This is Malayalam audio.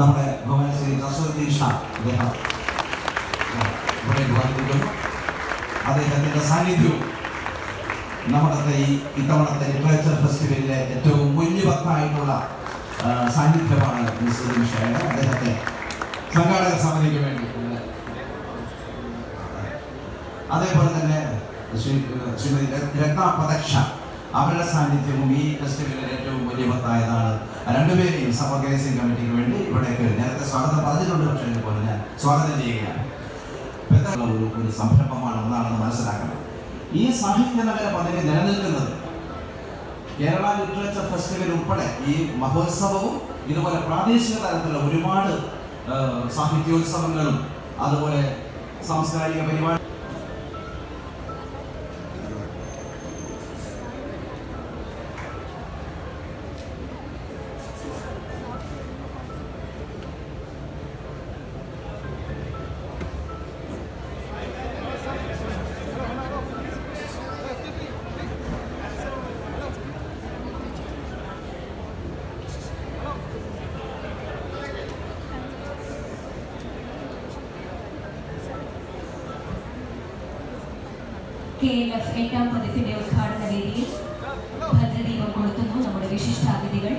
നമ്മുടെ ഭുവനശ്രീ നസറുദ്ദീൻ ഷാ അദ്ദേഹം ഇവിടെ വന്നിരിക്കുന്നു. അദ്ദേഹത്തിൻ്റെ സാന്നിധ്യവും നമ്മുടെ ഇത്തവണത്തെ ലിറ്ററേച്ചർ ഫെസ്റ്റിവലിലെ ഏറ്റവും മുൻപത്തായിട്ടുള്ള സാന്നിധ്യമാണ് നസറുദ്ദീൻ ഷായുടെ. അദ്ദേഹത്തെ സംഘാടക സമിതിക്ക് വേണ്ടി, അതേപോലെ തന്നെ ശ്രീമതി രത്ന പദക്ഷ, അവരുടെ സാന്നിധ്യവും ഈ ഫെസ്റ്റിവലിൽ ഏറ്റവും വലിയതായതാണ്. രണ്ടുപേരെയും ഓർഗനൈസിംഗ് കമ്മിറ്റിക്ക് വേണ്ടി ഇവിടേക്ക് നേരത്തെ സ്വാഗതം പറഞ്ഞിട്ടുണ്ട്. പക്ഷേ ഇതുപോലെ ഞാൻ സ്വാഗതം ചെയ്യുകയാണ്. ഒരു സംരംഭമാണ് ഒന്നാണെന്ന് മനസ്സിലാക്കണം. ഈ സാഹിത്യ നഗര പദവി നിലനിൽക്കുന്നത് കേരള ലിറ്ററേച്ചർ ഫെസ്റ്റിവൽ ഉൾപ്പെടെ ഈ മഹോത്സവവും ഇതുപോലെ പ്രാദേശിക തലത്തിലുള്ള ഒരുപാട് സാഹിത്യോത്സവങ്ങളും അതുപോലെ സാംസ്കാരിക പരിപാടി KLF 8ാം പതിപ്പിന്റെ ഉദ്ഘാടന വേദിയിൽ ഭദ്രദീപം കൊളുത്തുന്നു നമ്മുടെ വിശിഷ്ടാതിഥികൾ.